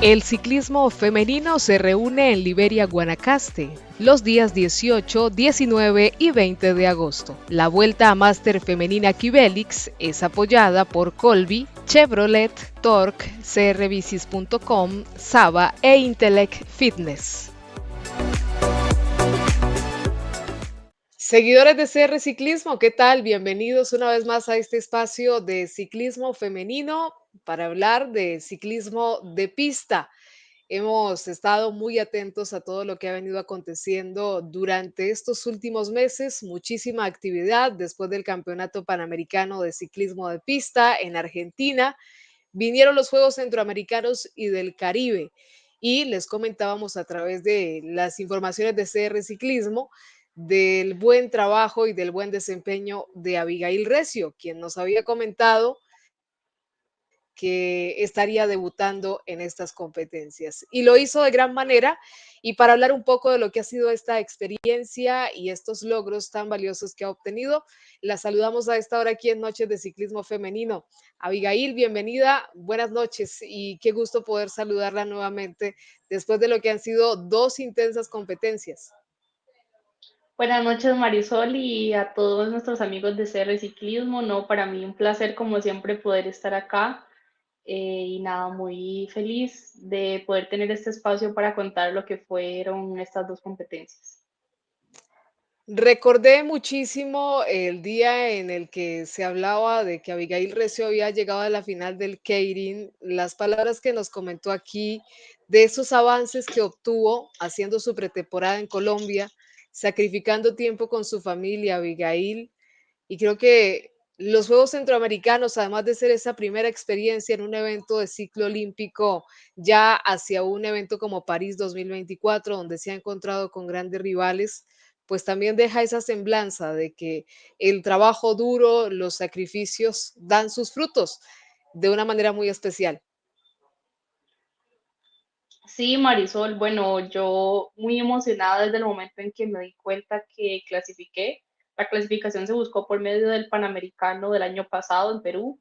El ciclismo femenino se reúne en Liberia, Guanacaste, los días 18, 19 y 20 de agosto. La Vuelta a Máster Femenina Kibelix es apoyada por Colby, Chevrolet, Torque, crbicis.com, Saba e Intelec Fitness. Seguidores de CR Ciclismo, ¿qué tal? Bienvenidos una vez más a este espacio de ciclismo femenino para hablar de ciclismo de pista. Hemos estado muy atentos a todo lo que ha venido aconteciendo durante estos últimos meses, muchísima actividad después del Campeonato Panamericano de Ciclismo de Pista en Argentina. Vinieron los Juegos Centroamericanos y del Caribe y les comentábamos a través de las informaciones de CR Ciclismo del buen trabajo y del buen desempeño de Abigail Recio, quien nos había comentado que estaría debutando en estas competencias. Y lo hizo de gran manera. Y para hablar un poco de lo que ha sido esta experiencia y estos logros tan valiosos que ha obtenido, la saludamos a esta hora aquí en Noches de Ciclismo Femenino. Abigail, bienvenida, buenas noches y qué gusto poder saludarla nuevamente después de lo que han sido dos intensas competencias. Buenas noches Marisol y a todos nuestros amigos de CR Ciclismo. No, para mí un placer como siempre poder estar acá y nada, muy feliz de poder tener este espacio para contar lo que fueron estas dos competencias. Recordé muchísimo el día en el que se hablaba de que Abigail Recio había llegado a la final del Keirin, las palabras que nos comentó aquí, de esos avances que obtuvo haciendo su pretemporada en Colombia, sacrificando tiempo con su familia, Abigail, y creo que los Juegos Centroamericanos, además de ser esa primera experiencia en un evento de ciclo olímpico, ya hacia un evento como París 2024, donde se ha encontrado con grandes rivales, pues también deja esa semblanza de que el trabajo duro, los sacrificios dan sus frutos de una manera muy especial. Sí, Marisol, bueno, yo muy emocionada desde el momento en que me di cuenta que clasifiqué. La clasificación se buscó por medio del Panamericano del año pasado en Perú.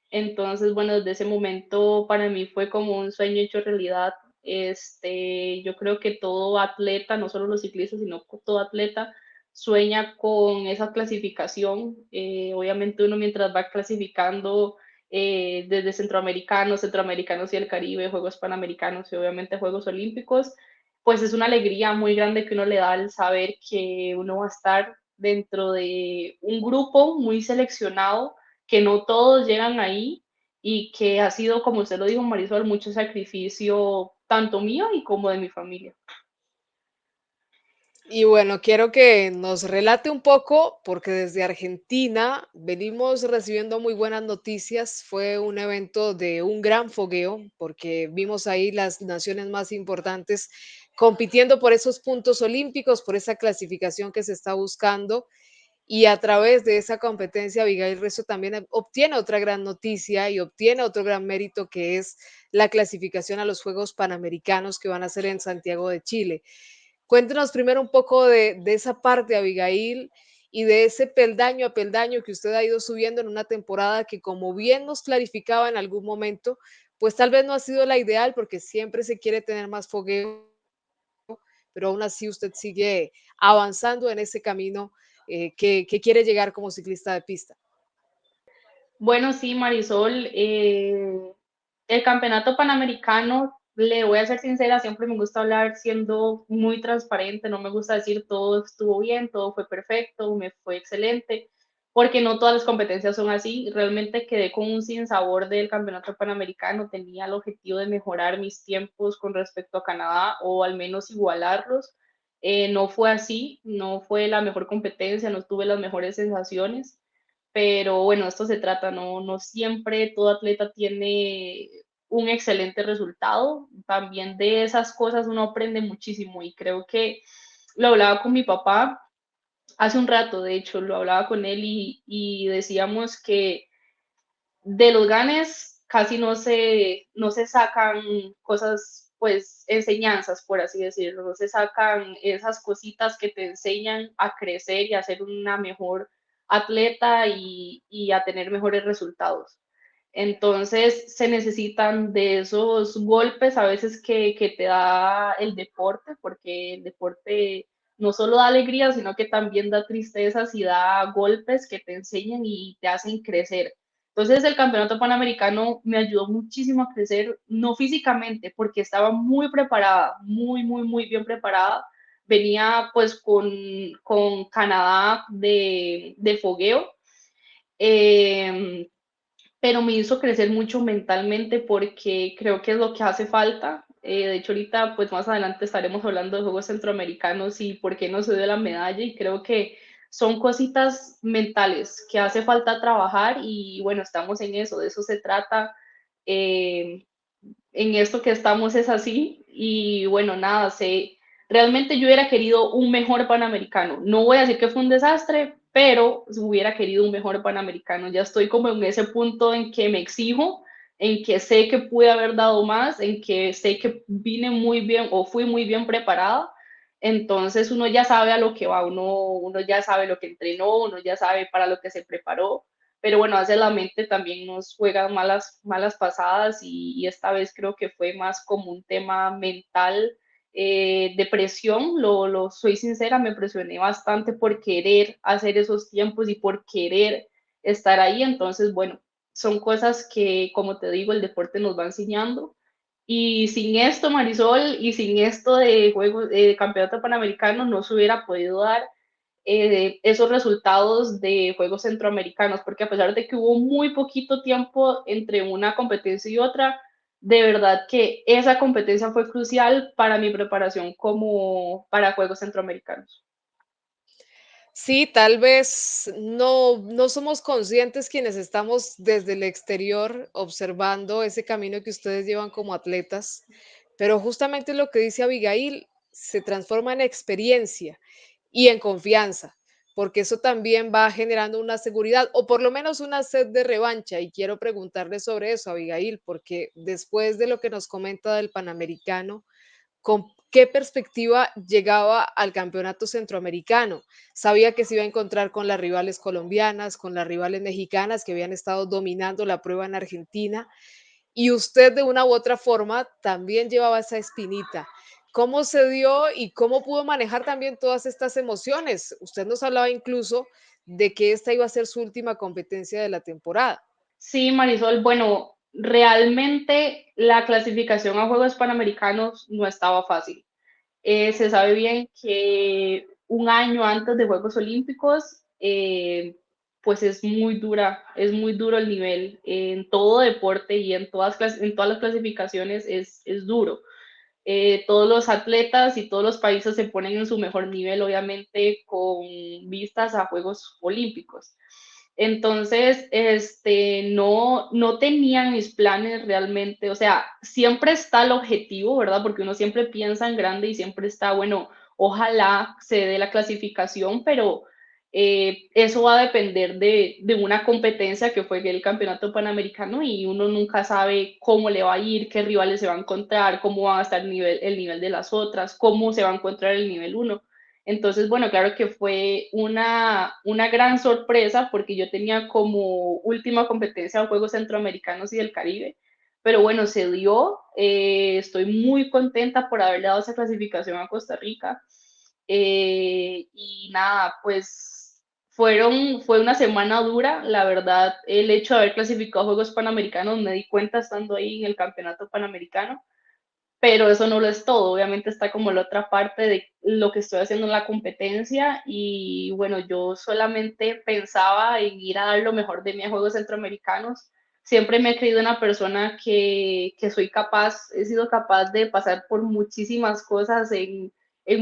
Entonces, bueno, desde ese momento para mí fue como un sueño hecho realidad. Yo creo que todo atleta, no solo los ciclistas, sino todo atleta sueña con esa clasificación. Obviamente uno mientras va clasificando desde centroamericanos y el Caribe, Juegos Panamericanos y obviamente Juegos Olímpicos, pues es una alegría muy grande que uno le da al saber que uno va a estar dentro de un grupo muy seleccionado, que no todos llegan ahí y que ha sido, como usted lo dijo, Marisol, mucho sacrificio tanto mío y como de mi familia. Y bueno, quiero que nos relate un poco, porque desde Argentina venimos recibiendo muy buenas noticias. Fue un evento de un gran fogueo, porque vimos ahí las naciones más importantes compitiendo por esos puntos olímpicos, por esa clasificación que se está buscando. Y a través de esa competencia, Abigail Rezo también obtiene otra gran noticia y obtiene otro gran mérito, que es la clasificación a los Juegos Panamericanos que van a ser en Santiago de Chile. Cuéntenos primero un poco de esa parte, Abigail, y de ese peldaño a peldaño que usted ha ido subiendo en una temporada que, como bien nos clarificaba en algún momento, pues tal vez no ha sido la ideal porque siempre se quiere tener más fogueo, pero aún así usted sigue avanzando en ese camino que quiere llegar como ciclista de pista. Bueno, sí, Marisol, el campeonato panamericano, le voy a ser sincera, siempre me gusta hablar siendo muy transparente, no me gusta decir todo estuvo bien, todo fue perfecto, me fue excelente, porque no todas las competencias son así. Realmente quedé con un sinsabor del campeonato panamericano, tenía el objetivo de mejorar mis tiempos con respecto a Canadá o al menos igualarlos. No fue así, no fue la mejor competencia, no tuve las mejores sensaciones, pero bueno, esto se trata, no siempre todo atleta tiene un excelente resultado. También de esas cosas uno aprende muchísimo y creo que lo hablaba con mi papá hace un rato, de hecho, lo hablaba con él y decíamos que de los ganes casi no se sacan cosas, pues enseñanzas, por así decirlo, no se sacan esas cositas que te enseñan a crecer y a ser una mejor atleta y a tener mejores resultados. Entonces se necesitan de esos golpes a veces que te da el deporte, porque el deporte no solo da alegría, sino que también da tristezas y da golpes que te enseñan y te hacen crecer. Entonces el campeonato panamericano me ayudó muchísimo a crecer, no físicamente, porque estaba muy preparada, muy bien preparada. Venía pues con Canadá de fogueo. Eh, pero me hizo crecer mucho mentalmente porque creo que es lo que hace falta. De hecho, ahorita, pues más adelante estaremos hablando de Juegos Centroamericanos y por qué no se dio la medalla y creo que son cositas mentales que hace falta trabajar y bueno, estamos en eso, de eso se trata. Eh, en esto que estamos es así y bueno, nada, realmente yo hubiera querido un mejor Panamericano. No voy a decir que fue un desastre, pero hubiera querido un mejor Panamericano. Ya estoy como en ese punto en que me exijo, en que sé que pude haber dado más, en que sé que vine muy bien o fui muy bien preparada. Entonces uno ya sabe a lo que va, uno ya sabe lo que entrenó, uno ya sabe para lo que se preparó, pero bueno, hace la mente también nos juega malas pasadas y esta vez creo que fue más como un tema mental, depresión, soy sincera, me presioné bastante por querer hacer esos tiempos y por querer estar ahí, entonces bueno, son cosas que como te digo, el deporte nos va enseñando. Y sin esto, Marisol, y sin esto de juegos de campeonato panamericano, no se hubiera podido dar esos resultados de Juegos Centroamericanos, porque a pesar de que hubo muy poquito tiempo entre una competencia y otra, de verdad que esa competencia fue crucial para mi preparación como para Juegos Centroamericanos. Sí, tal vez no somos conscientes quienes estamos desde el exterior observando ese camino que ustedes llevan como atletas, pero justamente lo que dice Abigail se transforma en experiencia y en confianza, porque eso también va generando una seguridad o por lo menos una sed de revancha. Y quiero preguntarle sobre eso, Abigail, porque después de lo que nos comenta del Panamericano, ¿con qué perspectiva llegaba al campeonato centroamericano? Sabía que se iba a encontrar con las rivales colombianas, con las rivales mexicanas que habían estado dominando la prueba en Argentina, y usted de una u otra forma también llevaba esa espinita. ¿Cómo se dio y cómo pudo manejar también todas estas emociones? Usted nos hablaba incluso de que esta iba a ser su última competencia de la temporada. Sí, Marisol, bueno, realmente la clasificación a Juegos Panamericanos no estaba fácil. Se sabe bien que un año antes de Juegos Olímpicos, pues es muy duro el nivel en todo deporte y en todas las clasificaciones es duro. Todos los atletas y todos los países se ponen en su mejor nivel, obviamente, con vistas a Juegos Olímpicos. Entonces, no tenían mis planes realmente, o sea, siempre está el objetivo, ¿verdad? Porque uno siempre piensa en grande y siempre está, bueno, ojalá se dé la clasificación, pero eso va a depender de una competencia que fue el Campeonato Panamericano y uno nunca sabe cómo le va a ir, qué rivales se va a encontrar, cómo va a estar el nivel de las otras, cómo se va a encontrar el nivel uno. Entonces, bueno, claro que fue una gran sorpresa porque yo tenía como última competencia Juegos Centroamericanos y del Caribe, pero bueno, se dio. Estoy muy contenta por haberle dado esa clasificación a Costa Rica. Y nada, pues fue una semana dura, la verdad, el hecho de haber clasificado a Juegos Panamericanos me di cuenta estando ahí en el Campeonato Panamericano, pero eso no lo es todo, obviamente está como la otra parte de lo que estoy haciendo en la competencia y bueno, yo solamente pensaba en ir a dar lo mejor de mí a Juegos Centroamericanos. Siempre me he creído una persona que soy capaz, he sido capaz de pasar por muchísimas cosas en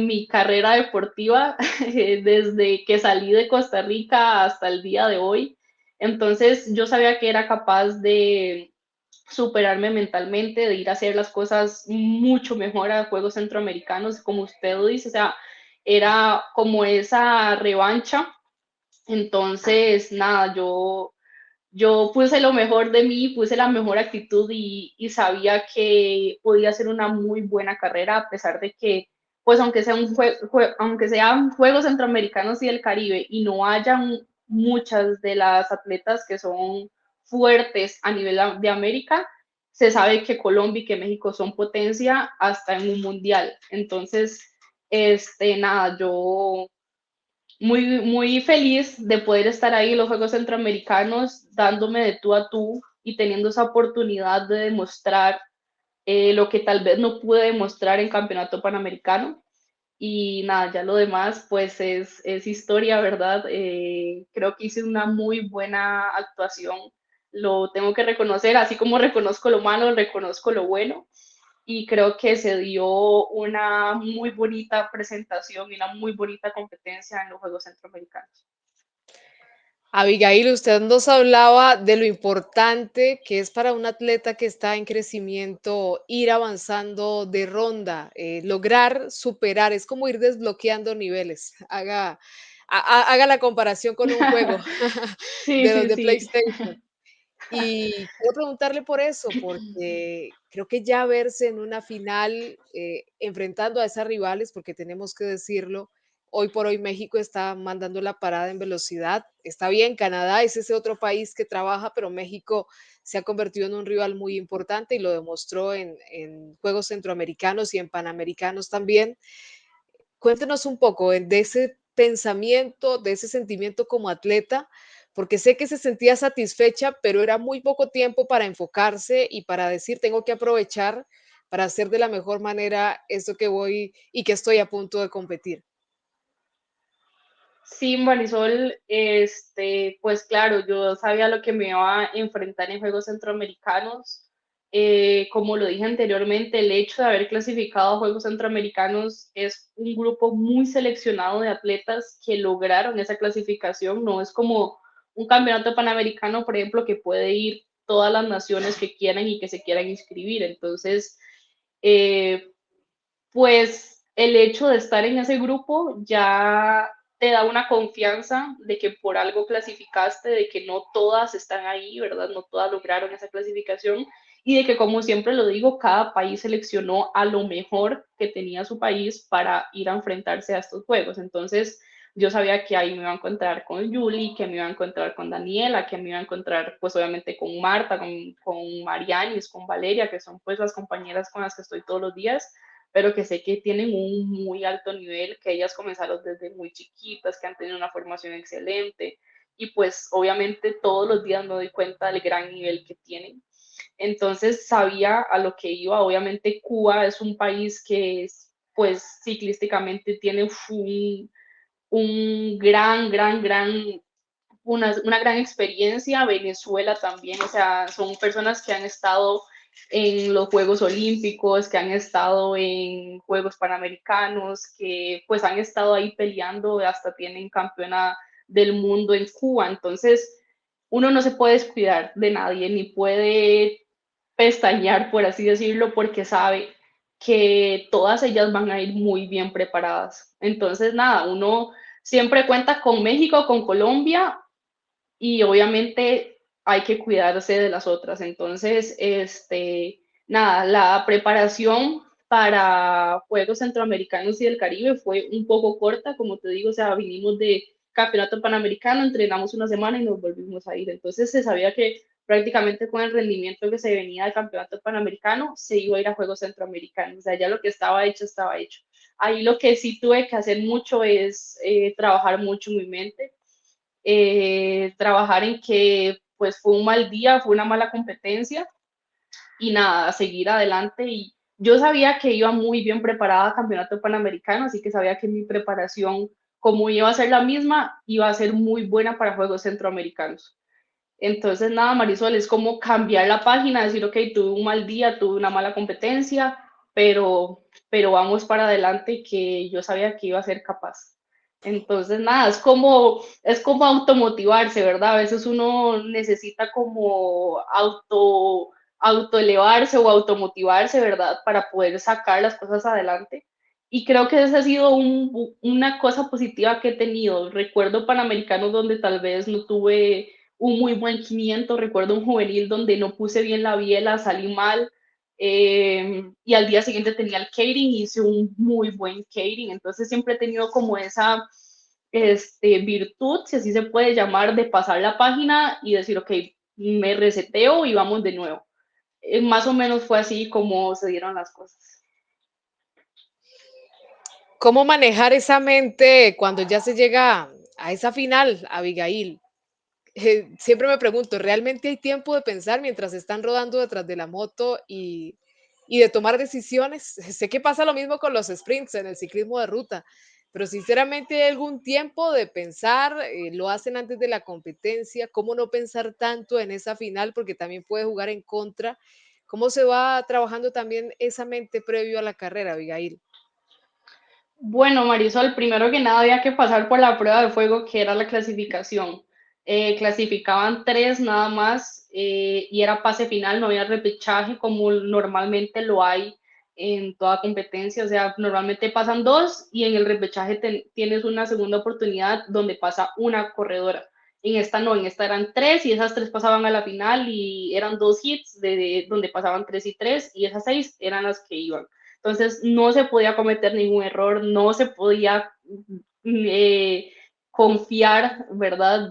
mi carrera deportiva, desde que salí de Costa Rica hasta el día de hoy. Entonces yo sabía que era capaz de superarme mentalmente, de ir a hacer las cosas mucho mejor a Juegos Centroamericanos, como usted lo dice, o sea, era como esa revancha. Entonces, nada, yo puse lo mejor de mí, puse la mejor actitud y sabía que podía hacer una muy buena carrera, a pesar de que, pues aunque sean Juegos Centroamericanos y del Caribe y no hayan muchas de las atletas que son fuertes a nivel de América, se sabe que Colombia y que México son potencia hasta en un mundial. Entonces, nada, yo muy feliz de poder estar ahí en los Juegos Centroamericanos, dándome de tú a tú y teniendo esa oportunidad de demostrar lo que tal vez no pude demostrar en Campeonato Panamericano. Y nada, ya lo demás pues es historia, ¿verdad? Creo que hice una muy buena actuación, lo tengo que reconocer, así como reconozco lo malo, reconozco lo bueno, y creo que se dio una muy bonita presentación y una muy bonita competencia en los Juegos Centroamericanos. Abigail, usted nos hablaba de lo importante que es para un atleta que está en crecimiento ir avanzando de ronda, lograr superar, es como ir desbloqueando niveles. Haga la comparación con un juego Sí, de los sí, de sí. PlayStation. Y quiero preguntarle por eso, porque creo que ya verse en una final, enfrentando a esas rivales, porque tenemos que decirlo, hoy por hoy México está mandando la parada en velocidad. Está bien, Canadá es ese otro país que trabaja, pero México se ha convertido en un rival muy importante y lo demostró en Juegos Centroamericanos y en Panamericanos también. Cuéntenos un poco de ese pensamiento, de ese sentimiento como atleta, porque sé que se sentía satisfecha, pero era muy poco tiempo para enfocarse y para decir, tengo que aprovechar para hacer de la mejor manera esto que voy y que estoy a punto de competir. Sí, Marisol, pues claro, yo sabía lo que me iba a enfrentar en Juegos Centroamericanos. Como lo dije anteriormente, el hecho de haber clasificado a Juegos Centroamericanos es un grupo muy seleccionado de atletas que lograron esa clasificación. No es como un campeonato panamericano, por ejemplo, que puede ir todas las naciones que quieran y que se quieran inscribir. Entonces, eh, pues el hecho de estar en ese grupo ya te da una confianza de que por algo clasificaste, de que no todas están ahí, ¿verdad? No todas lograron esa clasificación y de que, como siempre lo digo, cada país seleccionó a lo mejor que tenía su país para ir a enfrentarse a estos juegos. Entonces, yo sabía que ahí me iba a encontrar con Yuli, que me iba a encontrar con Daniela, que me iba a encontrar pues obviamente con Marta, con Marianis, con Valeria, que son pues las compañeras con las que estoy todos los días, pero que sé que tienen un muy alto nivel, que ellas comenzaron desde muy chiquitas, que han tenido una formación excelente y pues obviamente todos los días me doy cuenta del gran nivel que tienen. Entonces sabía a lo que iba. Obviamente Cuba es un país que es, pues ciclísticamente tiene un una gran experiencia. Venezuela también, o sea, son personas que han estado en los Juegos Olímpicos, que han estado en Juegos Panamericanos, que pues han estado ahí peleando, hasta tienen campeona del mundo en Cuba. Entonces, uno no se puede descuidar de nadie, ni puede pestañear, por así decirlo, porque sabe que todas ellas van a ir muy bien preparadas. Entonces, nada, uno siempre cuenta con México, con Colombia, y obviamente hay que cuidarse de las otras. Entonces, nada, la preparación para Juegos Centroamericanos y del Caribe fue un poco corta, como te digo, o sea, vinimos de Campeonato Panamericano, entrenamos una semana y nos volvimos a ir. Entonces se sabía que prácticamente con el rendimiento que se venía del Campeonato Panamericano se iba a ir a Juegos Centroamericanos, o sea, ya lo que estaba hecho, estaba hecho. Ahí lo que sí tuve que hacer mucho es trabajar mucho mi mente, trabajar en que pues fue un mal día, fue una mala competencia y nada, seguir adelante. Y yo sabía que iba muy bien preparada a Campeonato Panamericano, así que sabía que mi preparación, como iba a ser la misma, iba a ser muy buena para Juegos Centroamericanos. Entonces, nada, Marisol, es como cambiar la página, decir, ok, tuve un mal día, tuve una mala competencia, pero vamos para adelante, que yo sabía que iba a ser capaz. Entonces, nada, es como automotivarse, ¿verdad? A veces uno necesita como autoelevarse o automotivarse, ¿verdad? Para poder sacar las cosas adelante. Y creo que esa ha sido una cosa positiva que he tenido. Recuerdo Panamericanos donde tal vez no tuve un muy buen 500, recuerdo un juvenil donde no puse bien la biela, salí mal, y al día siguiente tenía el catering, hice un muy buen catering. Entonces siempre he tenido como esa virtud, si así se puede llamar, de pasar la página y decir, ok, me reseteo y vamos de nuevo. Más o menos fue así como se dieron las cosas. ¿Cómo manejar esa mente cuando ya se llega a esa final, Abigail? Siempre me pregunto, ¿realmente hay tiempo de pensar mientras están rodando detrás de la moto y de tomar decisiones? Sé que pasa lo mismo con los sprints en el ciclismo de ruta, pero sinceramente hay algún tiempo de pensar, lo hacen antes de la competencia, ¿cómo no pensar tanto en esa final? Porque también puede jugar en contra. ¿Cómo se va trabajando también esa mente previo a la carrera, Abigail? Bueno, Marisol, primero que nada había que pasar por la prueba de fuego que era la clasificación. Clasificaban tres nada más y era pase final, no había repechaje como normalmente lo hay en toda competencia. O sea, normalmente pasan dos y en el repechaje tienes una segunda oportunidad donde pasa una corredora. En esta no, en esta eran tres y esas tres pasaban a la final y eran dos hits donde pasaban tres y tres y esas seis eran las que iban. Entonces no se podía cometer ningún error, no se podía eh, confiar, ¿verdad?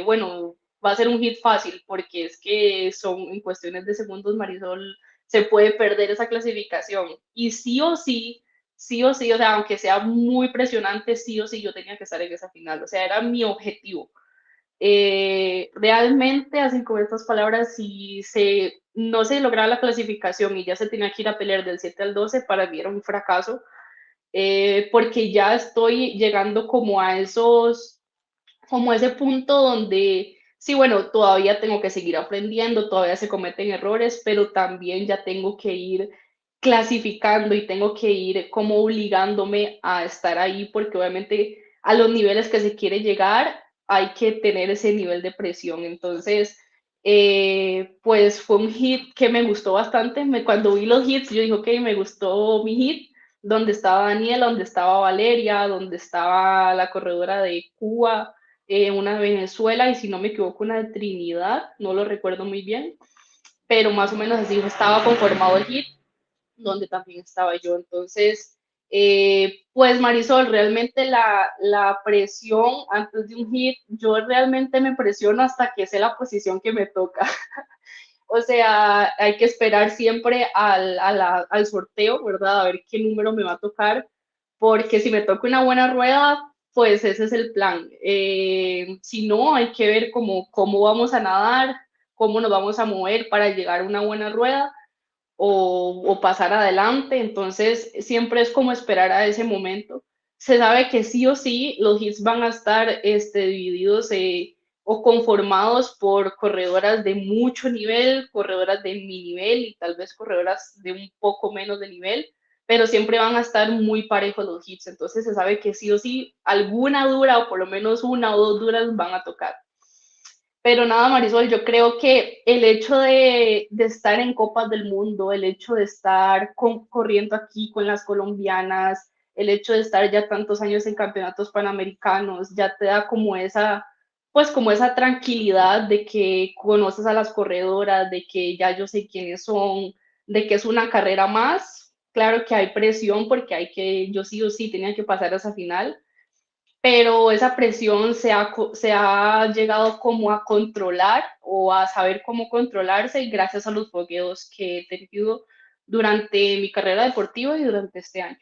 Bueno, va a ser un hit fácil, porque es que son en cuestiones de segundos, Marisol, se puede perder esa clasificación. Y sí o sí, o sea, aunque sea muy presionante, sí o sí yo tenía que estar en esa final, o sea, era mi objetivo. Realmente, así con estas palabras, si no se lograba la clasificación y ya se tenía que ir a pelear del 7 al 12, para mí era un fracaso, porque ya estoy llegando como a ese punto donde, sí, bueno, todavía tengo que seguir aprendiendo, todavía se cometen errores, pero también ya tengo que ir clasificando y tengo que ir como obligándome a estar ahí, porque obviamente a los niveles que se quiere llegar hay que tener ese nivel de presión. Entonces, pues fue un hit que me gustó bastante. Cuando vi los hits, yo dije, ok, me gustó mi hit, donde estaba Daniela, donde estaba Valeria, donde estaba la corredora de Cuba, una de Venezuela y si no me equivoco una de Trinidad, no lo recuerdo muy bien, pero más o menos así estaba conformado el hit, donde también estaba yo. Entonces, pues Marisol, realmente la presión antes de un hit, yo realmente me presiono hasta que sé la posición que me toca. O sea, hay que esperar siempre al sorteo, ¿verdad? A ver qué número me va a tocar, porque si me toca una buena rueda, pues ese es el plan. Si no, hay que ver cómo vamos a nadar, cómo nos vamos a mover para llegar a una buena rueda o pasar adelante. Entonces, siempre es como esperar a ese momento. Se sabe que sí o sí los hits van a estar divididos o conformados por corredoras de mucho nivel, corredoras de mi nivel y tal vez corredoras de un poco menos de nivel, pero siempre van a estar muy parejos los hits. Entonces, se sabe que sí o sí alguna dura o por lo menos una o dos duras van a tocar. Pero nada, Marisol, yo creo que el hecho de estar en Copas del Mundo, el hecho de estar corriendo aquí con las colombianas, el hecho de estar ya tantos años en campeonatos panamericanos, ya te da pues como esa tranquilidad de que conoces a las corredoras, de que ya yo sé quiénes son, de que es una carrera más. Claro que hay presión porque yo sí o sí tenía que pasar a esa final, pero esa presión se ha llegado como a controlar o a saber cómo controlarse gracias a los fogueos que he tenido durante mi carrera deportiva y durante este año.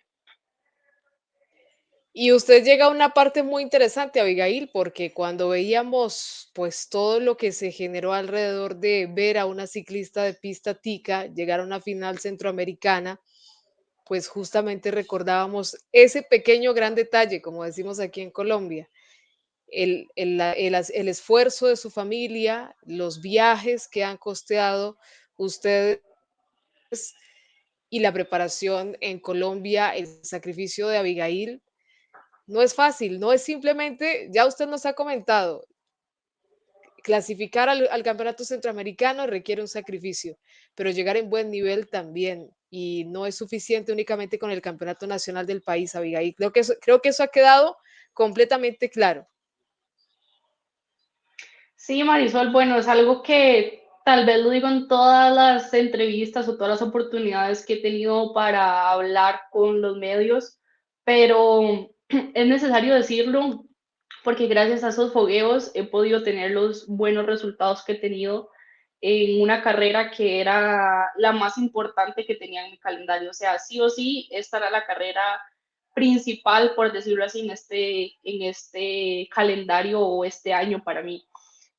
Y usted llega a una parte muy interesante, Abigail, porque cuando veíamos pues todo lo que se generó alrededor de ver a una ciclista de pista tica llegar a una final centroamericana, pues justamente recordábamos ese pequeño gran detalle, como decimos aquí en Colombia, el esfuerzo de su familia, los viajes que han costeado ustedes y la preparación en Colombia, el sacrificio de Abigail. No es fácil, no es simplemente, ya usted nos ha comentado, clasificar al campeonato centroamericano requiere un sacrificio, pero llegar en buen nivel también. Y no es suficiente únicamente con el campeonato nacional del país, Abigail. Creo que eso ha quedado completamente claro. Sí, Marisol, bueno, es algo que tal vez lo digo en todas las entrevistas o todas las oportunidades que he tenido para hablar con los medios, pero es necesario decirlo porque gracias a esos fogueos he podido tener los buenos resultados que he tenido en una carrera que era la más importante que tenía en mi calendario. O sea, sí o sí, esta era la carrera principal, por decirlo así, en este calendario o este año para mí.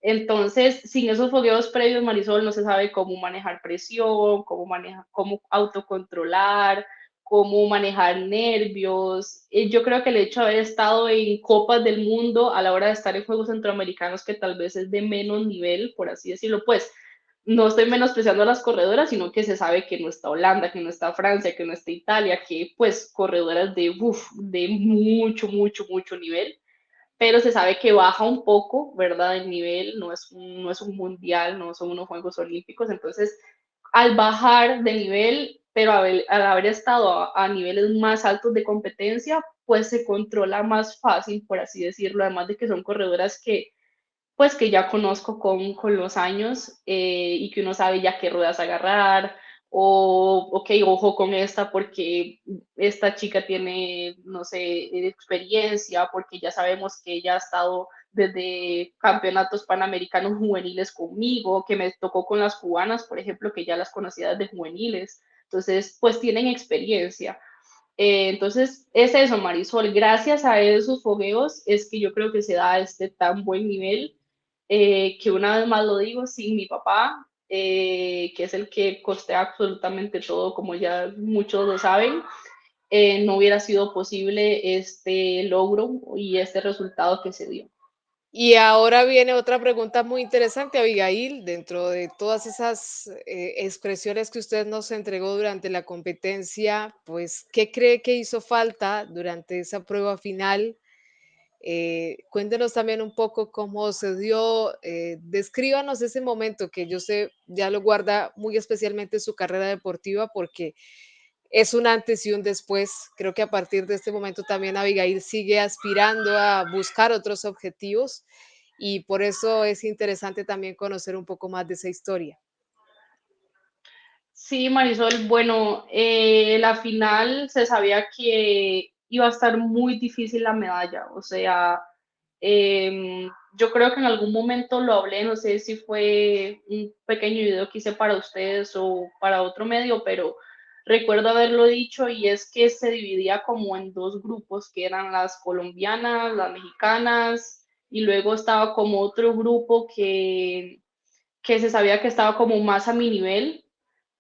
Entonces, sin esos fogueos previos, Marisol, no se sabe cómo manejar presión, cómo autocontrolar, cómo manejar nervios. Yo creo que el hecho de haber estado en Copas del Mundo a la hora de estar en Juegos Centroamericanos, que tal vez es de menos nivel, por así decirlo, pues no estoy menospreciando a las corredoras, sino que se sabe que no está Holanda, que no está Francia, que no está Italia, que pues corredoras de mucho, mucho, mucho nivel, pero se sabe que baja un poco, ¿verdad? El nivel no es un mundial, no son unos Juegos Olímpicos, entonces al bajar de nivel, pero al haber estado a niveles más altos de competencia, pues se controla más fácil, por así decirlo, además de que son corredoras que pues que ya conozco con los años y que uno sabe ya qué ruedas agarrar o, ok, ojo con esta porque esta chica tiene, no sé, experiencia, porque ya sabemos que ella ha estado desde campeonatos panamericanos juveniles conmigo, que me tocó con las cubanas, por ejemplo, que ya las conocía desde juveniles. Entonces, pues tienen experiencia. Entonces, es eso, Marisol. Gracias a esos fogueos es que yo creo que se da este tan buen nivel, que una vez más lo digo, sin mi papá, que es el que costea absolutamente todo, como ya muchos lo saben, no hubiera sido posible este logro y este resultado que se dio. Y ahora viene otra pregunta muy interesante, Abigail, dentro de todas esas expresiones que usted nos entregó durante la competencia, pues, ¿qué cree que hizo falta durante esa prueba final? Cuéntenos también un poco cómo se dio, descríbanos ese momento que yo sé ya lo guarda muy especialmente en su carrera deportiva porque es un antes y un después. Creo que a partir de este momento también Abigail sigue aspirando a buscar otros objetivos y por eso es interesante también conocer un poco más de esa historia. Sí, Marisol, bueno, la final se sabía que iba a estar muy difícil la medalla, o sea, yo creo que en algún momento lo hablé, no sé si fue un pequeño video que hice para ustedes o para otro medio, pero recuerdo haberlo dicho y es que se dividía como en dos grupos, que eran las colombianas, las mexicanas, y luego estaba como otro grupo que se sabía que estaba como más a mi nivel.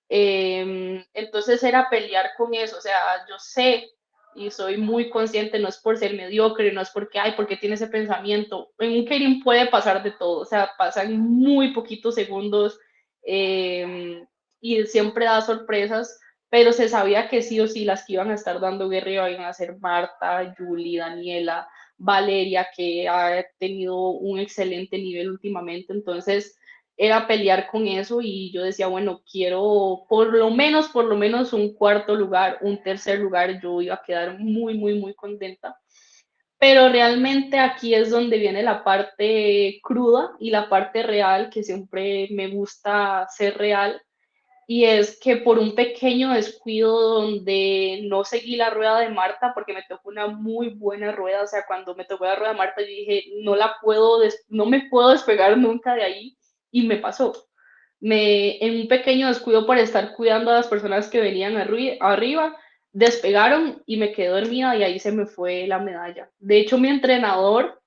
Entonces era pelear con eso, o sea, yo sé y soy muy consciente, no es por ser mediocre, no es porque, ay, porque tiene ese pensamiento. En un Keirin puede pasar de todo, o sea, pasan muy poquitos segundos eh, y siempre da sorpresas, pero se sabía que sí o sí las que iban a estar dando guerra iban a ser Marta, Julie, Daniela, Valeria, que ha tenido un excelente nivel últimamente, entonces era pelear con eso y yo decía, bueno, quiero por lo menos un cuarto lugar, un tercer lugar, yo iba a quedar muy, muy, muy contenta. Pero realmente aquí es donde viene la parte cruda y la parte real, que siempre me gusta ser real, y es que por un pequeño descuido donde no seguí la rueda de Marta, porque me tocó una muy buena rueda, o sea, cuando me tocó la rueda de Marta, yo dije, no me puedo despegar nunca de ahí, y me pasó. En un pequeño descuido por estar cuidando a las personas que venían arriba, despegaron y me quedé dormida y ahí se me fue la medalla. De hecho, mi entrenador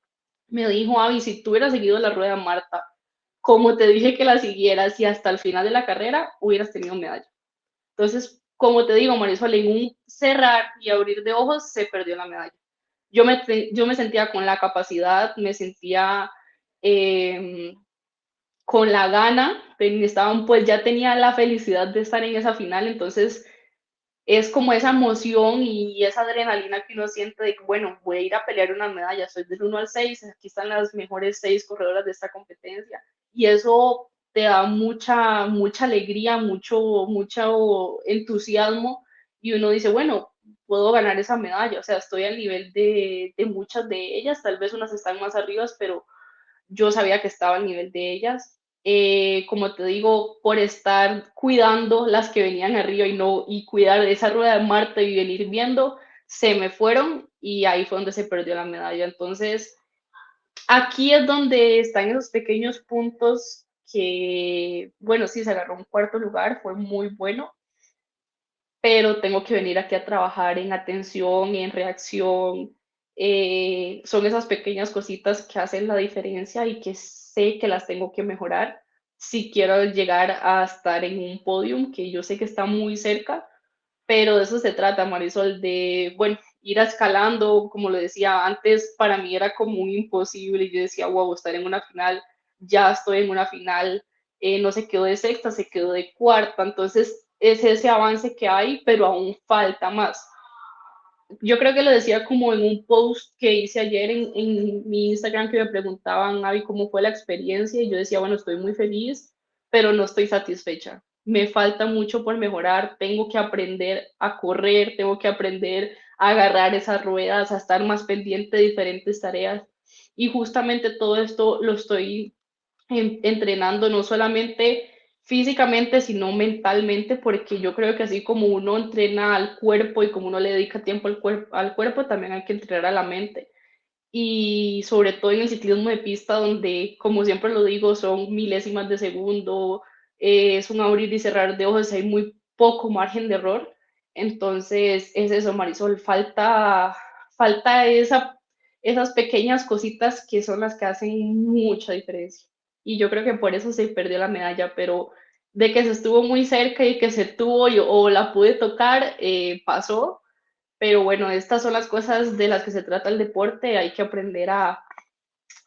me dijo, Avi, si tú hubieras seguido la rueda de Marta, como te dije que la siguieras y hasta el final de la carrera hubieras tenido medalla. Entonces, como te digo, Marisol, en un cerrar y abrir de ojos se perdió la medalla. Yo me sentía con la capacidad, me sentía eh, con la gana, estaban, pues ya tenía la felicidad de estar en esa final, entonces es como esa emoción y esa adrenalina que uno siente de que, bueno, voy a ir a pelear una medalla, soy del 1 al 6, aquí están las mejores 6 corredoras de esta competencia, y eso te da mucha, mucha alegría, mucho entusiasmo, y uno dice, bueno, puedo ganar esa medalla, o sea, estoy al nivel de muchas de ellas, tal vez unas están más arriba, pero yo sabía que estaba al nivel de ellas. Como te digo, por estar cuidando las que venían arriba y no y cuidar de esa rueda de Marte y venir viendo, se me fueron y ahí fue donde se perdió la medalla. Entonces, Aquí es donde están esos pequeños puntos que, bueno, sí, se agarró un cuarto lugar, fue muy bueno, pero tengo que venir aquí a trabajar en atención, en reacción. Son esas pequeñas cositas que hacen la diferencia y que sé que las tengo que mejorar si quiero llegar a estar en un podium que yo sé que está muy cerca, pero de eso se trata, Marisol, de, bueno, ir escalando, como lo decía antes, para mí era como un imposible, yo decía, wow, estar en una final, ya estoy en una final, no se quedó de sexta, se quedó de cuarta, entonces es ese avance que hay, pero aún falta más. Yo creo que lo decía como en un post que hice ayer en mi Instagram que me preguntaban, Avi, cómo fue la experiencia y yo decía, bueno, estoy muy feliz, pero no estoy satisfecha. Me falta mucho por mejorar, tengo que aprender a correr, tengo que aprender a agarrar esas ruedas, a estar más pendiente de diferentes tareas. Y justamente todo esto lo estoy entrenando no solamente físicamente, sino mentalmente, porque yo creo que así como uno entrena al cuerpo y como uno le dedica tiempo al cuerpo, también hay que entrenar a la mente. Y sobre todo en el ciclismo de pista, donde, como siempre lo digo, son milésimas de segundo, es un abrir y cerrar de ojos, hay muy poco margen de error. Entonces, es eso, Marisol, falta esas pequeñas cositas que son las que hacen mucha diferencia. Y yo creo que por eso se perdió la medalla, pero de que se estuvo muy cerca y que se tuvo o la pude tocar, pasó. Pero bueno, estas son las cosas de las que se trata el deporte, hay que aprender a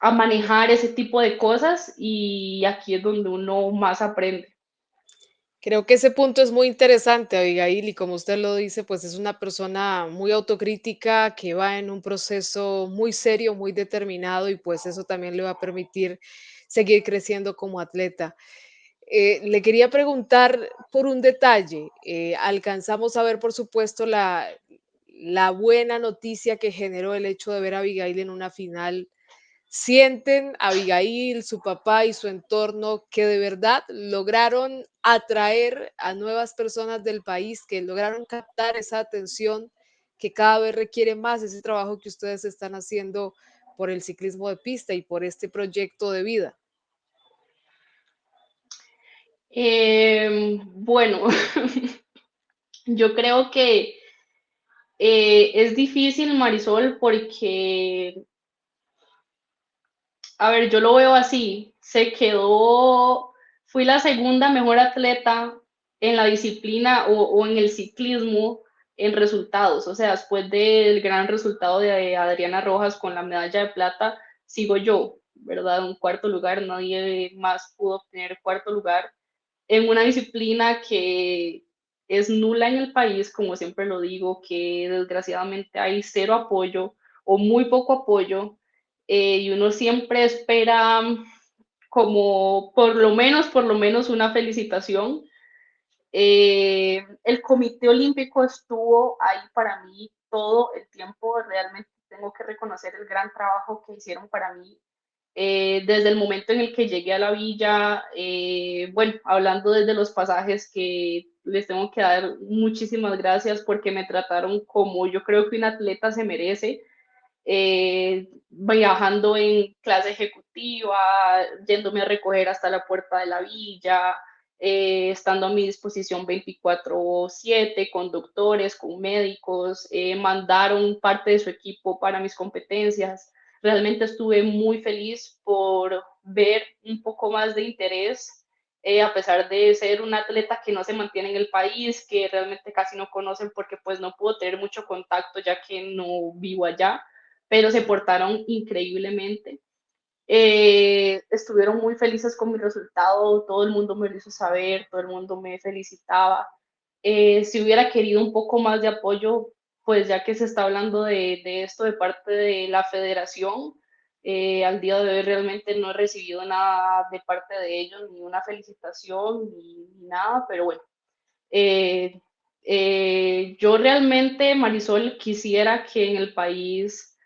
manejar ese tipo de cosas y aquí es donde uno más aprende. Creo que ese punto es muy interesante, Abigail, y como usted lo dice, pues es una persona muy autocrítica que va en un proceso muy serio, muy determinado y pues eso también le va a permitir seguir creciendo como atleta. Le quería preguntar por un detalle. Alcanzamos a ver, por supuesto, la buena noticia que generó el hecho de ver a Abigail en una final. ¿Sienten Abigail, su papá y su entorno que de verdad lograron atraer a nuevas personas del país, que lograron captar esa atención que cada vez requiere más ese trabajo que ustedes están haciendo por el ciclismo de pista y por este proyecto de vida? Bueno, yo creo que es difícil, Marisol, porque, a ver, yo lo veo así, fui la segunda mejor atleta en la disciplina o en el ciclismo en resultados, o sea, después del gran resultado de Adriana Rojas con la medalla de plata, sigo yo, ¿verdad? Un cuarto lugar, nadie más pudo obtener cuarto lugar en una disciplina que es nula en el país, como siempre lo digo, que desgraciadamente hay cero apoyo o muy poco apoyo, y uno siempre espera como por lo menos una felicitación. El Comité Olímpico estuvo ahí para mí todo el tiempo, realmente tengo que reconocer el gran trabajo que hicieron para mí desde el momento en el que llegué a la villa, bueno, hablando desde los pasajes que les tengo que dar muchísimas gracias porque me trataron como yo creo que un atleta se merece, viajando en clase ejecutiva, yéndome a recoger hasta la puerta de la villa, estando a mi disposición 24/7, con doctores, con médicos, mandaron parte de su equipo para mis competencias. Realmente estuve muy feliz por ver un poco más de interés, a pesar de ser un atleta que no se mantiene en el país, que realmente casi no conocen porque pues no puedo tener mucho contacto ya que no vivo allá, pero se portaron increíblemente. Estuvieron muy felices con mi resultado, todo el mundo me lo hizo saber, todo el mundo me felicitaba. Si hubiera querido un poco más de apoyo, pues ya que se está hablando de esto de parte de la federación, al día de hoy realmente no he recibido nada de parte de ellos, ni una felicitación, ni nada, pero bueno. Eh, yo realmente, Marisol, quisiera que en el país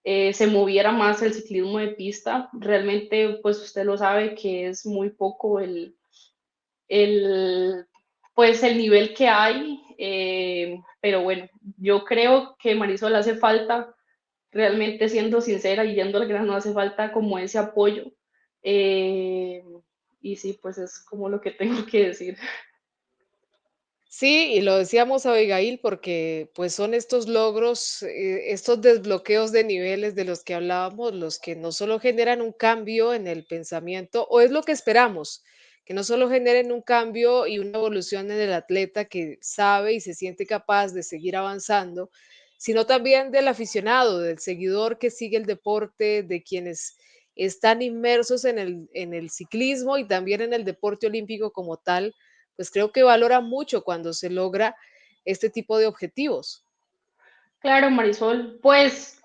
se moviera más el ciclismo de pista. Realmente, pues usted lo sabe que es muy poco el, pues el nivel que hay, pero bueno, yo creo que Marisol hace falta realmente siendo sincera y yendo al grano, hace falta como ese apoyo. Eh, y sí, pues es como lo que tengo que decir. Sí, y lo decíamos Abigail porque pues son estos logros, estos desbloqueos de niveles de los que hablábamos, los que no solo generan un cambio en el pensamiento, o es lo que esperamos, que no solo generen un cambio y una evolución en el atleta que sabe y se siente capaz de seguir avanzando, sino también del aficionado, del seguidor que sigue el deporte, de quienes están inmersos en el ciclismo y también en el deporte olímpico como tal, pues creo que valora mucho cuando se logra este tipo de objetivos. Claro, Marisol. Pues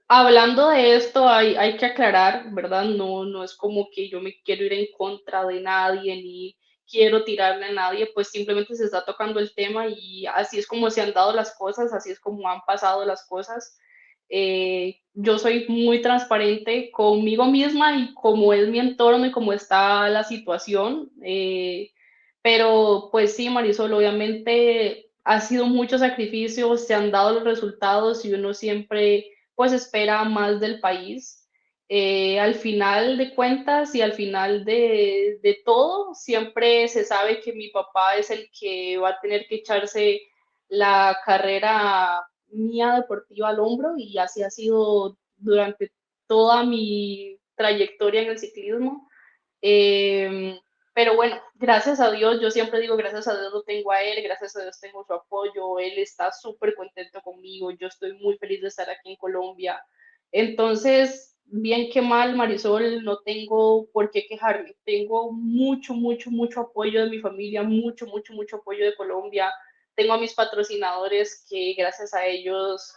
hablando de esto, hay que aclarar, ¿verdad? No, no es como que yo me quiero ir en contra de nadie ni quiero tirarle a nadie, pues simplemente se está tocando el tema y así es como se han dado las cosas, así es como han pasado las cosas. Yo soy muy transparente conmigo misma y como es mi entorno y cómo está la situación. Pero pues sí, Marisol, obviamente ha sido mucho sacrificio, se han dado los resultados y uno siempre pues espera más del país. Al final de cuentas y al final de todo, siempre se sabe que mi papá es el que va a tener que echarse la carrera mía deportiva al hombro y así ha sido durante toda mi trayectoria en el ciclismo. Eh, pero bueno, gracias a Dios, yo siempre digo, gracias a Dios lo tengo a él, gracias a Dios tengo su apoyo, él está súper contento conmigo, yo estoy muy feliz de estar aquí en Colombia. Entonces, bien que mal, Marisol, no tengo por qué quejarme. Tengo mucho, mucho, mucho apoyo de mi familia, mucho, mucho, mucho apoyo de Colombia. Tengo a mis patrocinadores que gracias a ellos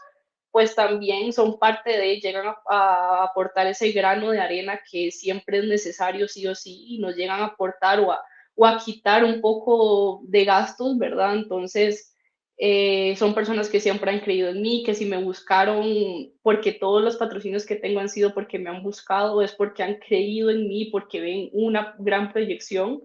pues también son parte de, llegan a aportar ese grano de arena que siempre es necesario sí o sí y nos llegan a aportar o a quitar un poco de gastos, ¿verdad? Entonces, son personas que siempre han creído en mí, que si me buscaron, porque todos los patrocinios que tengo han sido porque me han buscado, es porque han creído en mí, porque ven una gran proyección.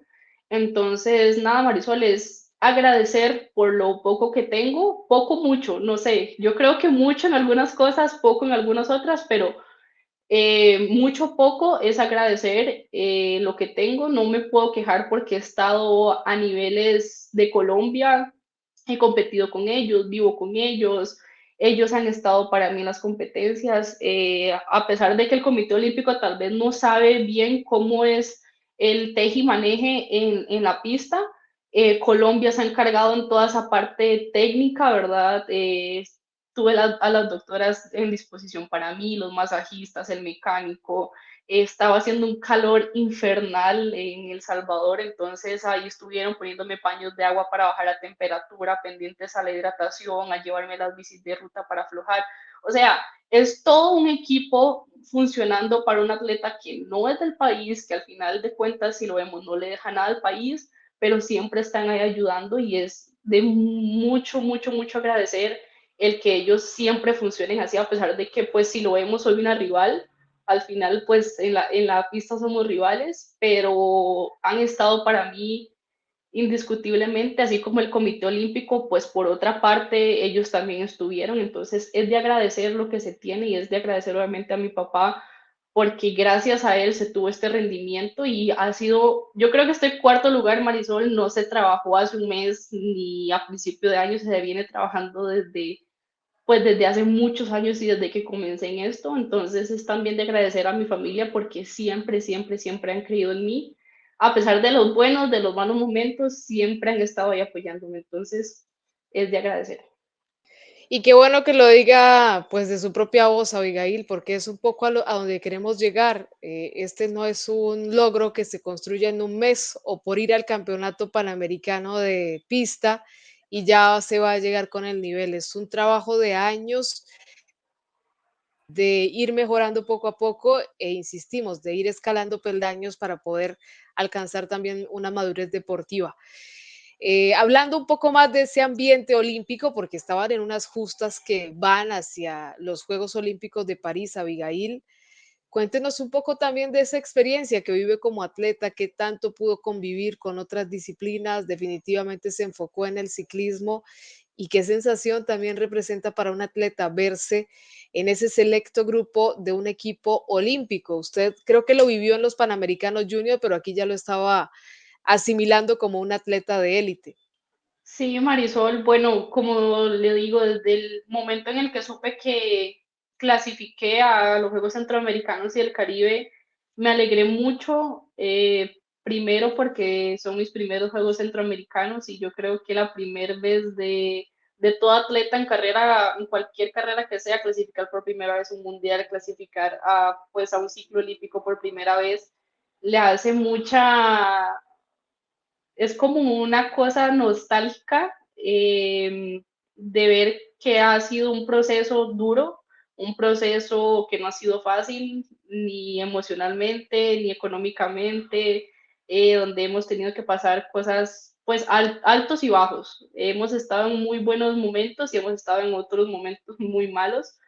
Entonces, nada, Marisol, es agradecer por lo poco que tengo, poco, mucho, no sé, yo creo que mucho en algunas cosas, poco en algunas otras, pero mucho, poco es agradecer lo que tengo, no me puedo quejar porque he estado a niveles de Colombia, he competido con ellos, vivo con ellos han estado para mí en las competencias, a pesar de que el Comité Olímpico tal vez no sabe bien cómo es el teje y maneje en la pista. Colombia se ha encargado en toda esa parte técnica, ¿verdad? Tuve a las doctoras en disposición para mí, los masajistas, el mecánico. Estaba haciendo un calor infernal en El Salvador, entonces ahí estuvieron poniéndome paños de agua para bajar la temperatura, pendientes a la hidratación, a llevarme las bicis de ruta para aflojar. O sea, es todo un equipo funcionando para un atleta que no es del país, que al final de cuentas, si lo vemos, no le deja nada al país, pero siempre están ahí ayudando y es de mucho, mucho, mucho agradecer el que ellos siempre funcionen así, a pesar de que, pues, si lo vemos, soy una rival, al final, pues, en la pista somos rivales, pero han estado para mí indiscutiblemente, así como el Comité Olímpico, pues por otra parte ellos también estuvieron, entonces es de agradecer lo que se tiene y es de agradecer obviamente a mi papá porque gracias a él se tuvo este rendimiento y ha sido, yo creo que este cuarto lugar, Marisol, no se trabajó hace un mes ni a principio de año, se viene trabajando desde pues desde hace muchos años y desde que comencé en esto, entonces es también de agradecer a mi familia porque siempre, siempre, siempre han creído en mí, a pesar de los buenos, de los malos momentos, siempre han estado ahí apoyándome, entonces es de agradecer. Y qué bueno que lo diga pues de su propia voz, Abigail, porque es un poco a donde queremos llegar. Este no es un logro que se construya en un mes o por ir al campeonato panamericano de pista y ya se va a llegar con el nivel. Es un trabajo de años de ir mejorando poco a poco e insistimos, de ir escalando peldaños para poder alcanzar también una madurez deportiva. Hablando un poco más de ese ambiente olímpico, porque estaban en unas justas que van hacia los Juegos Olímpicos de París, Abigail, cuéntenos un poco también de esa experiencia que vive como atleta, qué tanto pudo convivir con otras disciplinas, definitivamente se enfocó en el ciclismo ¿Y qué sensación también representa para un atleta verse en ese selecto grupo de un equipo olímpico? Usted creo que lo vivió en los Panamericanos Junior, pero aquí ya lo estaba asimilando como un atleta de élite. Sí, Marisol, bueno, como le digo, desde el momento en el que supe que clasifiqué a los Juegos Centroamericanos y el Caribe, me alegré mucho, primero porque son mis primeros Juegos Centroamericanos y yo creo que la primera vez de todo atleta en carrera, en cualquier carrera que sea, clasificar por primera vez un mundial, clasificar a, pues, a un ciclo olímpico por primera vez, le hace mucha, es como una cosa nostálgica, de ver que ha sido un proceso duro, un proceso que no ha sido fácil, ni emocionalmente, ni económicamente, donde hemos tenido que pasar cosas, pues altos y bajos. Hemos estado en muy buenos momentos y hemos estado en otros momentos muy malos,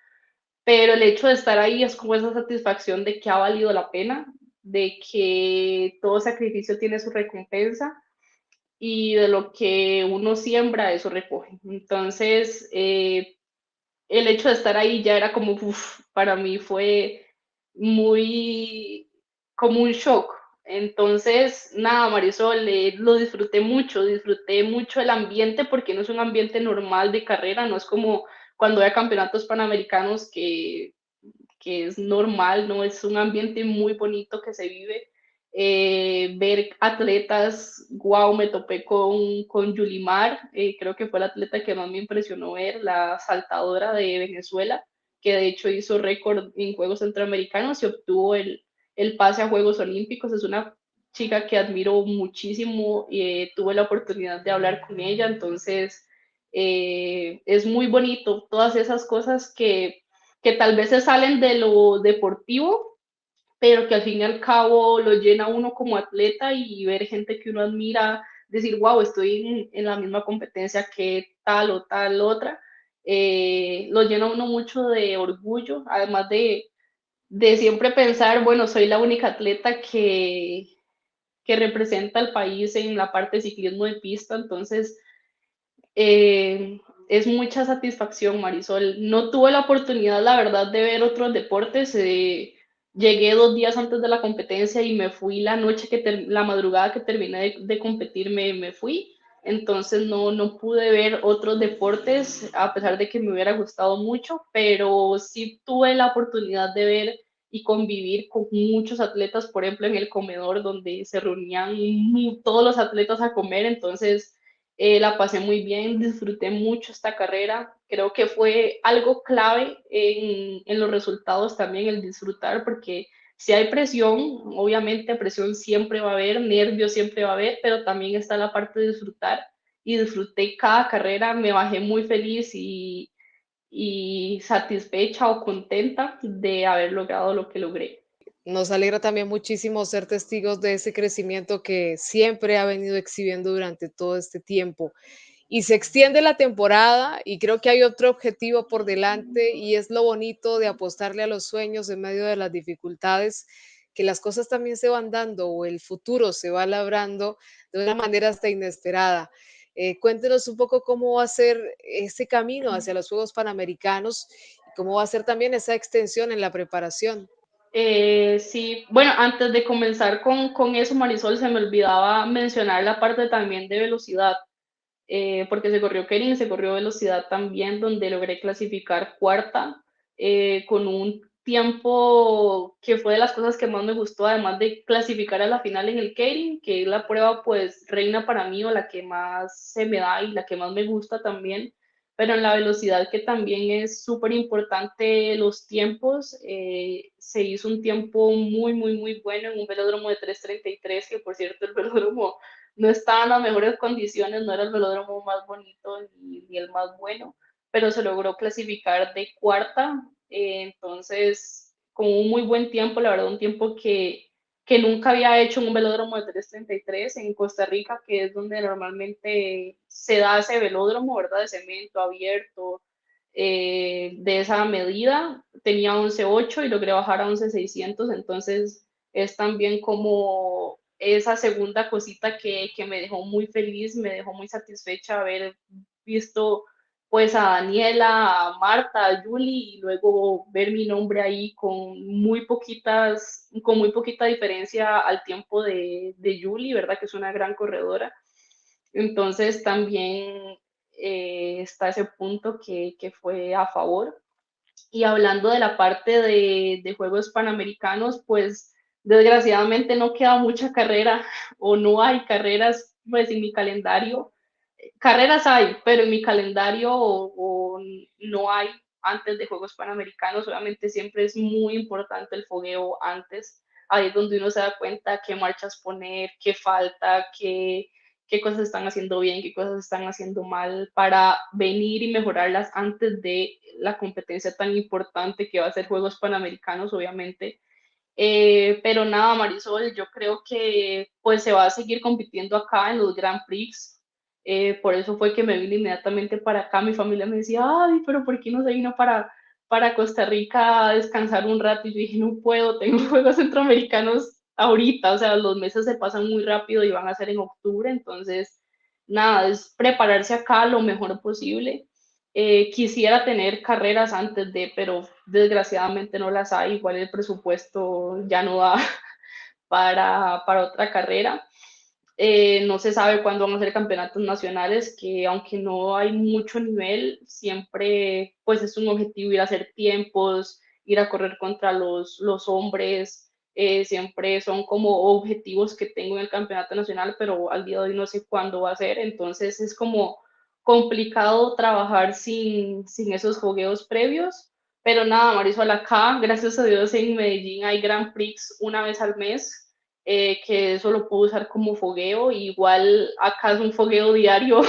pero el hecho de estar ahí es como esa satisfacción de que ha valido la pena, de que todo sacrificio tiene su recompensa y de lo que uno siembra, eso recoge. Entonces, el hecho de estar ahí ya era como, uf, para mí fue muy como un shock. Entonces, nada, Marisol, lo disfruté mucho el ambiente porque no es un ambiente normal de carrera, no es como cuando hay campeonatos panamericanos que es normal, ¿no? Es un ambiente muy bonito que se vive. Ver atletas, wow, me topé con Yulimar, creo que fue la atleta que más me impresionó ver, la saltadora de Venezuela, que de hecho hizo récord en Juegos Centroamericanos y obtuvo el pase a Juegos Olímpicos. Es una chica que admiro muchísimo y tuve la oportunidad de hablar con ella, entonces es muy bonito todas esas cosas que tal vez se salen de lo deportivo, pero que al fin y al cabo lo llena uno como atleta y ver gente que uno admira, decir, wow, estoy en la misma competencia que tal o tal otra, lo llena uno mucho de orgullo, además de siempre pensar, bueno, soy la única atleta que representa al país en la parte de ciclismo de pista, entonces es mucha satisfacción, Marisol. No tuve la oportunidad, la verdad, de ver otros deportes. Llegué 2 días antes de la competencia y me fui la noche la madrugada que terminé de competir, me fui. Entonces no pude ver otros deportes, a pesar de que me hubiera gustado mucho, pero sí tuve la oportunidad de ver y convivir con muchos atletas, por ejemplo, en el comedor donde se reunían todos los atletas a comer. Entonces, la pasé muy bien, disfruté mucho esta carrera. Creo que fue algo clave en los resultados también, el disfrutar, porque si hay presión, obviamente presión siempre va a haber, nervios siempre va a haber, pero también está la parte de disfrutar. Y disfruté cada carrera, me bajé muy feliz y satisfecha o contenta de haber logrado lo que logré. Nos alegra también muchísimo ser testigos de ese crecimiento que siempre ha venido exhibiendo durante todo este tiempo. Y se extiende la temporada y creo que hay otro objetivo por delante y es lo bonito de apostarle a los sueños en medio de las dificultades, que las cosas también se van dando o el futuro se va labrando de una manera hasta inesperada. Cuéntenos un poco cómo va a ser ese camino hacia los Juegos Panamericanos y cómo va a ser también esa extensión en la preparación. Sí, bueno, antes de comenzar con eso, Marisol, se me olvidaba mencionar la parte también de velocidad, porque se corrió Kering, se corrió velocidad también, donde logré clasificar cuarta, con un tiempo que fue de las cosas que más me gustó, además de clasificar a la final en el Kering, que es la prueba pues reina para mí o la que más se me da y la que más me gusta también, pero en la velocidad que también es súper importante los tiempos, se hizo un tiempo muy bueno en un velódromo de 3:33, que por cierto el velódromo no estaba en las mejores condiciones, no era el velódromo más bonito ni el más bueno, pero se logró clasificar de cuarta, entonces con un muy buen tiempo, la verdad, un tiempo que nunca había hecho en un velódromo de 3:33 en Costa Rica, que es donde normalmente se da ese velódromo, ¿verdad? De cemento abierto, de esa medida. Tenía 11.8 y logré bajar a 11.600, entonces es también como esa segunda cosita que me dejó muy feliz, me dejó muy satisfecha haber visto pues a Daniela, a Marta, a Julie, y luego ver mi nombre ahí con muy poquita diferencia al tiempo de Julie, ¿verdad? Que es una gran corredora. Entonces también está ese punto que fue a favor. Y hablando de la parte de Juegos Panamericanos, pues desgraciadamente no queda mucha carrera o no hay carreras pues en mi calendario. Carreras hay, pero en mi calendario o no hay antes de Juegos Panamericanos. Obviamente siempre es muy importante el fogueo antes. Ahí es donde uno se da cuenta qué marchas poner, qué falta, qué cosas están haciendo bien, qué cosas están haciendo mal, para venir y mejorarlas antes de la competencia tan importante que va a ser Juegos Panamericanos, obviamente. Pero nada, Marisol, yo creo que pues se va a seguir compitiendo acá en los Grand Prix. Por eso fue que me vine inmediatamente para acá. Mi familia me decía, ay, pero ¿por qué no se vino para Costa Rica a descansar un rato? Y yo dije, no puedo, tengo Juegos Centroamericanos ahorita, o sea, los meses se pasan muy rápido y van a ser en octubre, entonces, nada, es prepararse acá lo mejor posible. Quisiera tener carreras antes de, pero desgraciadamente no las hay, igual el presupuesto ya no da para otra carrera. No se sabe cuándo van a ser campeonatos nacionales, que aunque no hay mucho nivel, siempre pues es un objetivo ir a hacer tiempos, ir a correr contra los hombres, siempre son como objetivos que tengo en el campeonato nacional, pero al día de hoy no sé cuándo va a ser, entonces es como complicado trabajar sin esos fogueos previos, pero nada, Marisol, acá, gracias a Dios, en Medellín hay Grand Prix una vez al mes, que eso lo puedo usar como fogueo. Igual acá es un fogueo diario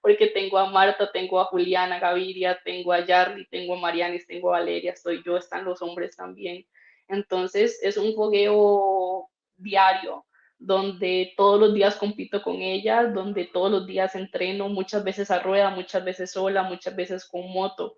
porque tengo a Marta, tengo a Juliana Gaviria, tengo a Yarly, tengo a Marianis, tengo a Valeria, estoy yo, están los hombres también. Entonces es un fogueo diario donde todos los días compito con ellas, donde todos los días entreno, muchas veces a rueda, muchas veces sola, muchas veces con moto.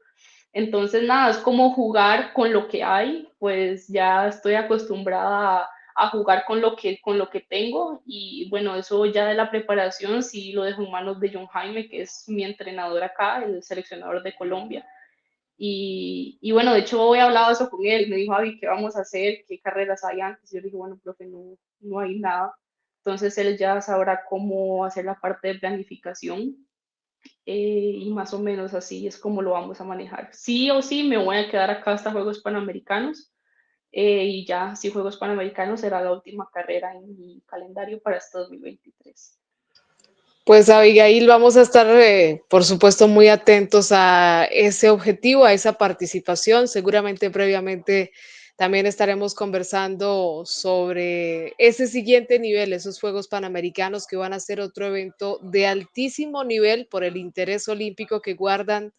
Entonces, nada, es como jugar con lo que hay, pues ya estoy acostumbrada a jugar con lo que tengo y bueno, eso ya de la preparación sí lo dejo en manos de John Jaime, que es mi entrenador acá, el seleccionador de Colombia. Y bueno, de hecho hoy he hablado eso con él, me dijo, Avi, ¿qué vamos a hacer? ¿Qué carreras hay antes? Yo le dije, bueno, profe, no hay nada. Entonces él ya sabrá cómo hacer la parte de planificación y más o menos así es como lo vamos a manejar. Sí o sí me voy a quedar acá hasta Juegos Panamericanos y ya, si Juegos Panamericanos será la última carrera en mi calendario para este 2023. Pues Abigail, vamos a estar, por supuesto, muy atentos a ese objetivo, a esa participación. Seguramente previamente también estaremos conversando sobre ese siguiente nivel, esos Juegos Panamericanos que van a ser otro evento de altísimo nivel por el interés olímpico que guardan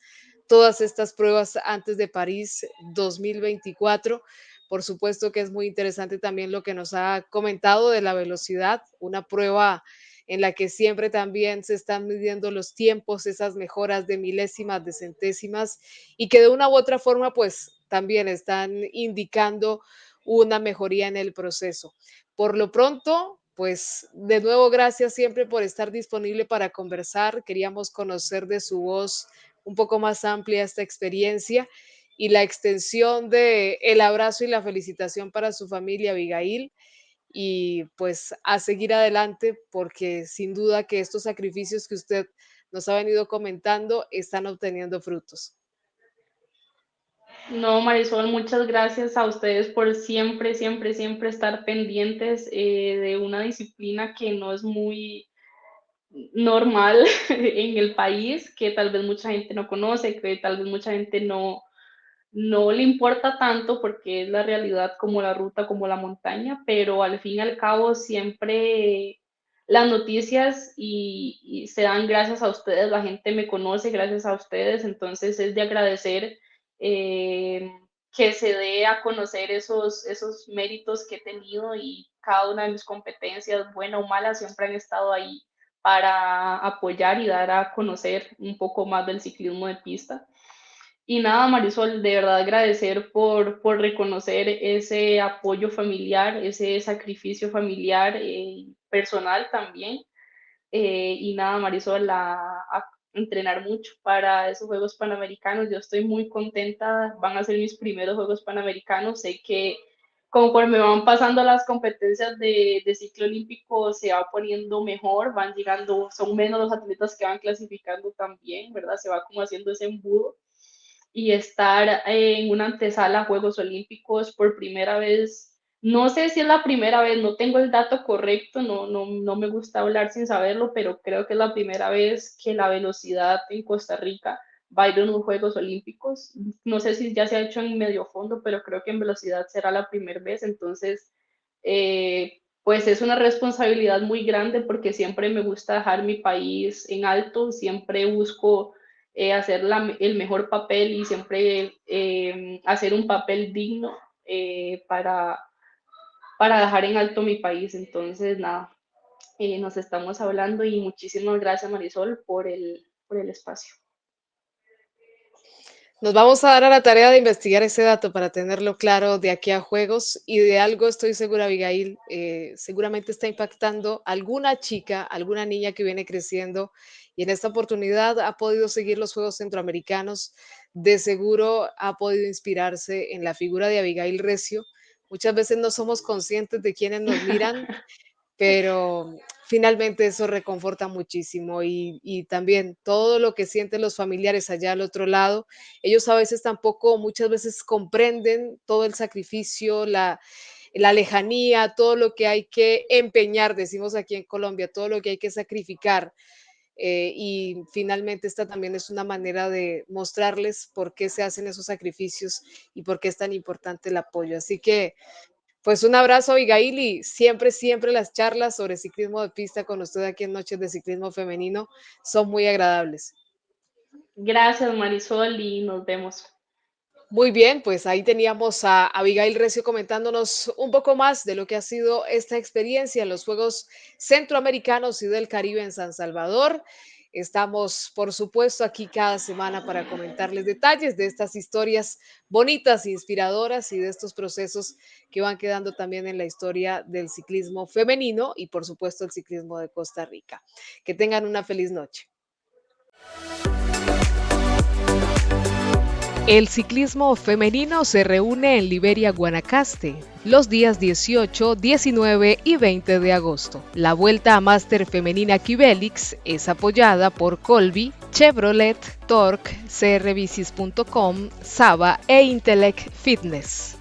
todas estas pruebas antes de París 2024. Por supuesto que es muy interesante también lo que nos ha comentado de la velocidad, una prueba en la que siempre también se están midiendo los tiempos, esas mejoras de milésimas, de centésimas, y que de una u otra forma, pues también están indicando una mejoría en el proceso. Por lo pronto, pues de nuevo, gracias siempre por estar disponible para conversar. Queríamos conocer de su voz un poco más amplia esta experiencia y la extensión de el abrazo y la felicitación para su familia, Abigail, y pues a seguir adelante porque sin duda que estos sacrificios que usted nos ha venido comentando están obteniendo frutos. No, Marisol, muchas gracias a ustedes por siempre, siempre, siempre estar pendientes de una disciplina que no es muy normal en el país, que tal vez mucha gente no conoce, que tal vez mucha gente no le importa tanto porque es la realidad como la ruta, como la montaña, pero al fin y al cabo siempre las noticias y se dan gracias a ustedes, la gente me conoce gracias a ustedes, entonces es de agradecer eh, que se dé a conocer esos méritos que he tenido y cada una de mis competencias, buena o mala, siempre han estado ahí para apoyar y dar a conocer un poco más del ciclismo de pista. Y nada, Marisol, de verdad agradecer por reconocer ese apoyo familiar, ese sacrificio familiar, personal también. Y nada, Marisol, entrenar mucho para esos Juegos Panamericanos. Yo estoy muy contenta, van a ser mis primeros Juegos Panamericanos. Sé que conforme van pasando las competencias de ciclo olímpico se va poniendo mejor, van llegando, son menos los atletas que van clasificando también, ¿verdad? Se va como haciendo ese embudo y estar en una antesala a Juegos Olímpicos por primera vez. No sé si es la primera vez, no tengo el dato correcto, no me gusta hablar sin saberlo, pero creo que es la primera vez que la velocidad en Costa Rica va a ir en los Juegos Olímpicos. No sé si ya se ha hecho en medio fondo, pero creo que en velocidad será la primera vez. Entonces, pues es una responsabilidad muy grande porque siempre me gusta dejar mi país en alto, siempre busco hacer el mejor papel y siempre hacer un papel digno para dejar en alto mi país. Entonces, nada, nos estamos hablando y muchísimas gracias, Marisol, por el espacio. Nos vamos a dar a la tarea de investigar ese dato para tenerlo claro de aquí a Juegos y de algo estoy segura, Abigail, seguramente está impactando a alguna chica, alguna niña que viene creciendo y en esta oportunidad ha podido seguir los Juegos Centroamericanos, de seguro ha podido inspirarse en la figura de Abigail Recio. Muchas veces no somos conscientes de quienes nos miran, pero finalmente eso reconforta muchísimo y también todo lo que sienten los familiares allá al otro lado, ellos a veces tampoco, muchas veces comprenden todo el sacrificio, la lejanía, todo lo que hay que empeñar, decimos aquí en Colombia, todo lo que hay que sacrificar. Y finalmente esta también es una manera de mostrarles por qué se hacen esos sacrificios y por qué es tan importante el apoyo. Así que pues un abrazo, Abigail, y siempre, siempre las charlas sobre ciclismo de pista con usted aquí en Noches de Ciclismo Femenino son muy agradables. Gracias, Marisol, y nos vemos. Muy bien, pues ahí teníamos a Abigail Recio comentándonos un poco más de lo que ha sido esta experiencia en los Juegos Centroamericanos y del Caribe en San Salvador. Estamos, por supuesto, aquí cada semana para comentarles detalles de estas historias bonitas, inspiradoras y de estos procesos que van quedando también en la historia del ciclismo femenino y, por supuesto, el ciclismo de Costa Rica. Que tengan una feliz noche. El ciclismo femenino se reúne en Liberia, Guanacaste, los días 18, 19 y 20 de agosto. La Vuelta a Máster Femenina Kibelix es apoyada por Colby, Chevrolet, Torque, crbicis.com, Saba e Intelec Fitness.